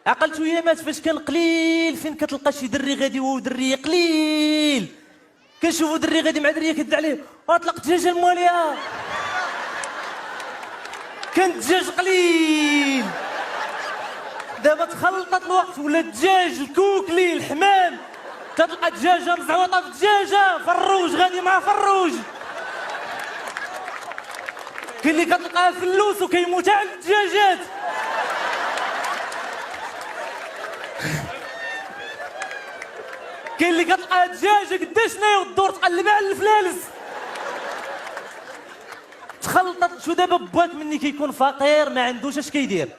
عقلت ويا مات فاش كان قليل فين كتلقى شي دري غادي ودريه قليل كنشوفو دري غادي مع دريه كدعي عليه اطلق الدجاجه المواليه كان الدجاج قليل دابا تخلطت الوقت ولا الدجاج الكوكلي الحمام تلقى دجاجه مزعوطه في دجاجه فروج غادي مع فروج كاين اللي كتلقاه فلوس وكيموت على الدجاجات كاين اللي كتلقاه دجاجه قداش نايض الدور تقلب على الفلالس تخلطت. شو دابا باك مني كيكون فقير ما عندوش اش كيدير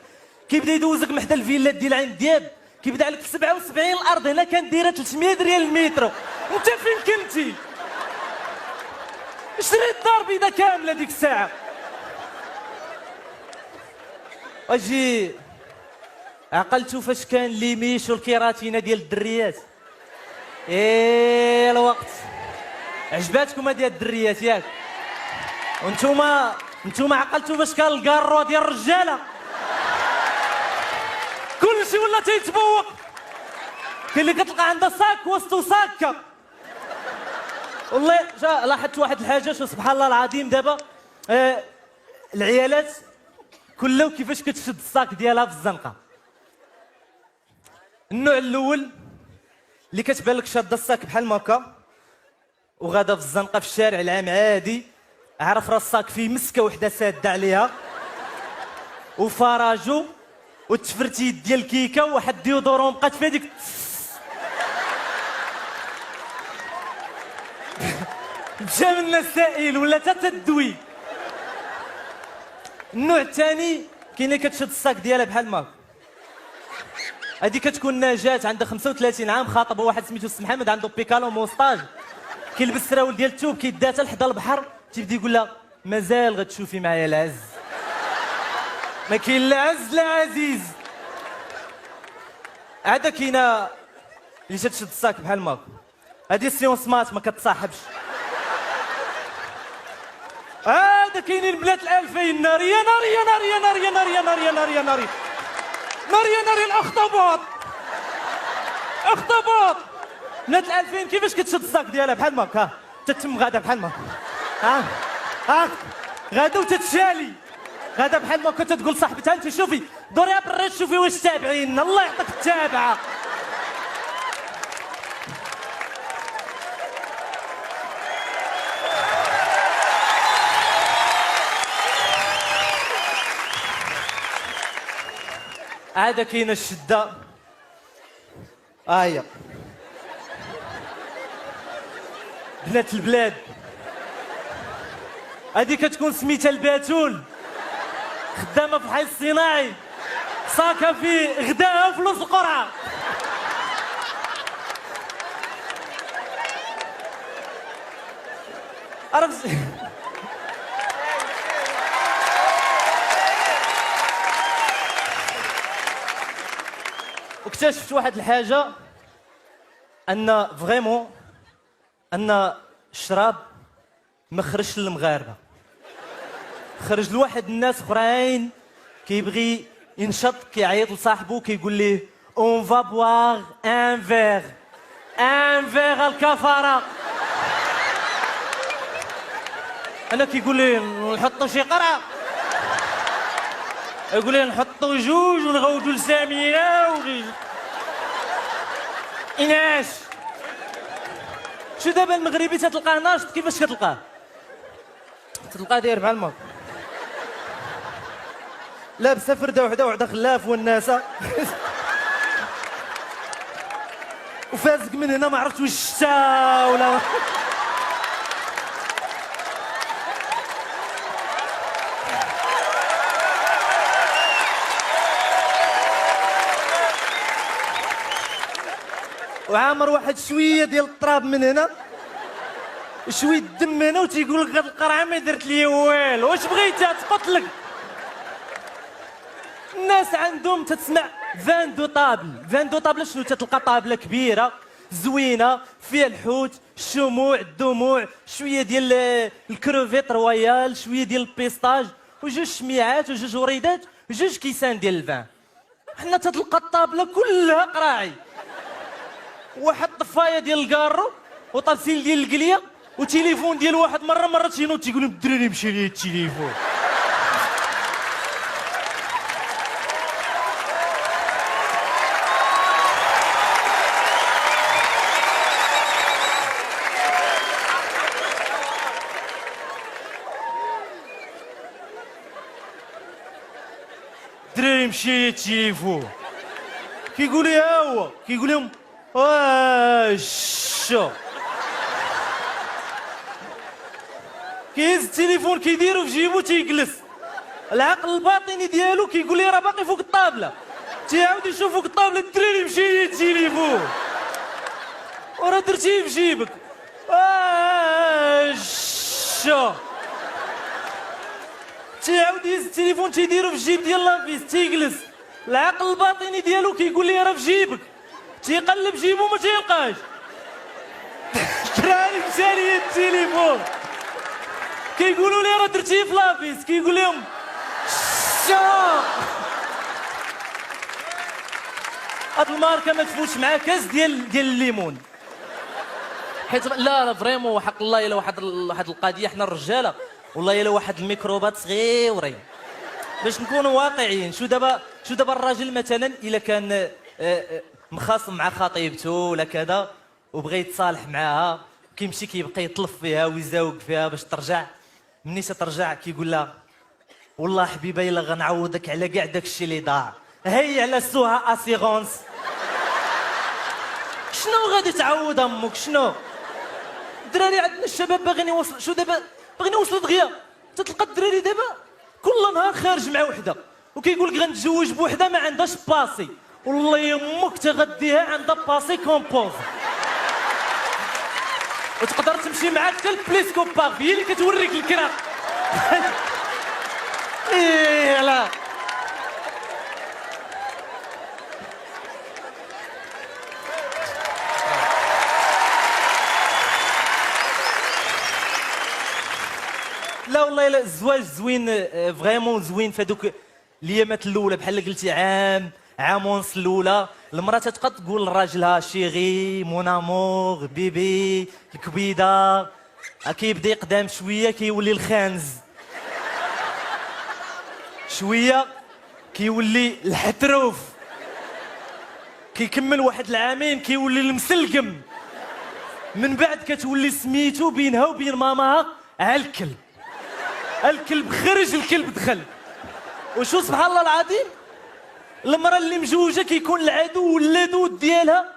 كيبدا يدوزك محدا الفيلا ديال عين دياب كيبدا عليك ب 77 الارض هنا كان دايره 300 ريال المترو انت فين كنتي شريت دار بيضاء كامله ديك الساعه اجي عقلتو فاش كان ليميش والكيراتينه ديال الدريات ايه الوقت عجباتكم هاد الدريات ياك وانتوما عقلتو فاش كان الكارو ديال الرجاله كلشي ولا تيتبوق كاين اللي كتلقى عندها صاك وسطو صاكه والله لاحظت واحد الحاجه شو سبحان الله العظيم دابا العيالات كله كيفاش كتشد الصاك ديالها في الزنقه النوع الاول اللي كتبان لك شاده الصاك بحال هكا وغادا في الزنقه في الشارع العام عادي عرف راه الصاك فيه مسكه وحده ساده عليها وفراجو والتفرتيت ديال الكيكه وواحد ديودورون بقات فيها ديك مشى من السائل ولا تتدوي. النوع الثاني كاين اللي كتشد الصاك ديالها بحال هكا هذه كتكون نجاة عندها 35 عام خاطبه واحد سميتو السي محمد عنده بيكالو موسطاج كيلبس السراول ديال الثوب كيداتها لحدا البحر تيبدا يقول لها مازال غتشوفي معايا العز ما كاين لا عز لا عزيز. عاده كاينه اللي تشد الصاك بحال هكا هذه سيونس مات ما كتصاحبش. هذا كاينين بنات الالفين ناري يا ناري يا ناري يا ناري يا ناري يا ناري يا ناري يا ناري ناري يا ناري الاخطبوط اخطبوط بنات الالفين كيفاش كتشد الصاك ديالها بحال هكا تتم غاده بحال هكا ها غاده وتتشالي غاده بحال هكا تتقول صاحبتها انت شوفي دوري برا شوفي واش تابعين الله يعطيك التابعه. عاده كاينه الشده هي بنات البلاد هذه كتكون سميتها الباتول خدامه في الحي الصناعي صاكه في غداها وفلوس القرعه عرفت واكتشفت واحد الحاجه ان فريمون ان الشراب ما خرجش للمغاربه خرج لواحد الناس اخرين كيبغي ينشط كيعيط لصاحبو كيقول ليه اون فا بوار ان فيغ الكفاره انا كيقول لي نحطوا شي قرعه يقول لي نحطوا جوج ونغودوا لساميه إناش شو دابا المغربي تتلقاه ناشط كيفاش كتلقاه؟ تلقاه داير بحال هكا لابسه فرده وحده وحده خلاف والناسه وفازك من هنا ما عرفت واش شتا ولا وعامر واحد شويه ديال التراب من هنا شويه الدم هنا وتيقول لك هاد القرعه ما درت لي والو واش بغيتي تقتلك. الناس عندهم تتسمع فان دو طابل شنو تتلقى طابله كبيره زوينه فيها الحوت الشموع الدموع شويه ديال الكروفيت رويال شويه ديال البيستاج وجوج شميعات وجوج وريدات وجوج كيسان ديال الفان حنا تتلقى الطابله كلها قراعي، واحد طفايه ديال الكارو وطابسيل ديال القليه وتليفون ديال واحد مره تينوض تيقول لهم الدراري مشى لي التليفون. الدراري مشى لي التليفون. كيقول لي ها هو، كيقول لهم واش كيهز التليفون كيديرو في جيبو تيجلس، العقل الباطني ديالو كيقول لي راه باقي فوق الطابله، تيعاود يشوف فوق الطابله الدراري مشى لي التليفون وراه درتيه في جيبك واش تيعاود يهز التليفون تيديرو في الجيب ديال لابيس تيجلس، العقل الباطني ديالو كيقول لي راه في جيبك، تيقلب جيبو ما تيلقاش، الدراري مشى لي التليفون كيقولوا لي راه درتيه في لابيس، كيقول لهم شا هاد الماركه ما تفوتش مع كاس ديال الليمون، حيت لا فريمون حق الله الا واحد القضيه حنا الرجاله والله الا واحد الميكروبات صغيورين باش نكونوا واقعيين. شو دابا الراجل مثلا الا كان مخاصم مع خطيبته ولا كذا وبغى يتصالح معاها، كيمشي كيبقى يطلف فيها ويزاوق فيها باش ترجع، مني ترجع كيقول لها والله حبيبه الا غنعوضك على كاع داكشي اللي ضاع، هي على سوها اسيغونس. شنو غادي تعوض امك؟ شنو الدراري عندنا الشباب باغيين يوصلوا، شو دابا باغيين يوصلوا دغيا، تتلقى الدراري دابا كل نهار خارج مع وحده وكيقول لك غنتزوج بوحده ما عندهاش باسي، والله يمك تغديها عندها باسي كومبوز، وتقدر تمشي معاك حتى البليسكو باغ هي اللي كتوريك الكرا. ايه لا لا والله لا، الزواج زوين فريمون زوين في هذوك الايامات الاولى بحال قلتي عام ونص الاولى، المراه تتبقى تقول لراجلها شيغي مون امور بيبي الكبيده، كيبدا يقدام شويه كيولي الخانز، شويه كيولي الحتروف، كيكمل واحد العامين كيولي المسلقم، من بعد كتولي سميتو بينها وبين ماماها الكلب، الكلب خرج الكلب دخل. وشو سبحان الله العظيم المراه اللي مجوجه كيكون العدو واللدود ديالها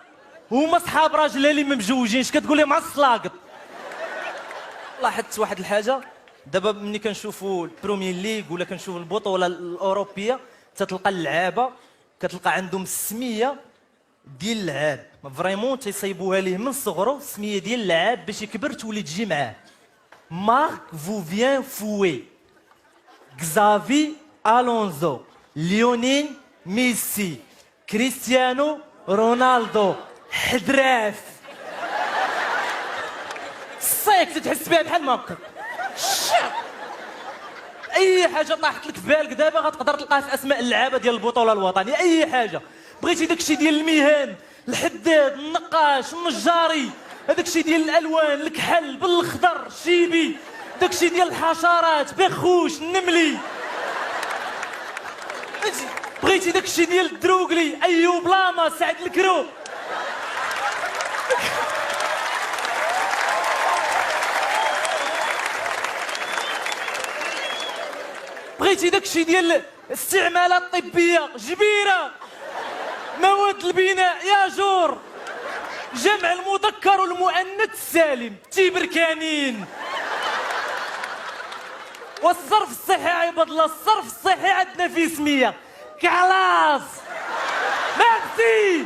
هما صحاب راجلها اللي ما مجوجينش، كتقول لهم مع السلاقط. لاحظت واحد الحاجه دابا ملي كنشوفوا البروميير ليغ ولا كنشوفوا البطوله الاوروبيه تتلقى اللعابه كتلقى عندهم السميه ديال اللعاب فريمون تيصيبوها ليه من صغرو، السميه ديال اللعاب باش يكبر تولي تجي معاه. مارك فوفيان فوي، كزافي الونزو، ليونيل ميسي، كريستيانو رونالدو، حدراف. الصيك تتحس بها بحال ما هكا. اي حاجه طاحت لك في بالك دابا غتقدر تلقاها في اسماء اللعابه ديال البطوله الوطنيه، اي حاجه بغيتي داكشي ديال المهن، الحداد، النقاش، النجاري، هذاكشي ديال الالوان، الكحل بالاخضر، الشيبي، داكشي ديال الحشرات، بخوش، النملي، بغيتي داكشي ديال الدروغلي، ايوب لاما، سعد الكرو، بغيتي داكشي ديال الاستعمالات الطبيه، جبيره، مواد البناء، ياجور، جمع المذكر والمؤنث السالم، تيبركانين. والصرف الصحي عباد الله، الصرف الصحي عندنا فيه سميه كلاس. ميرسي.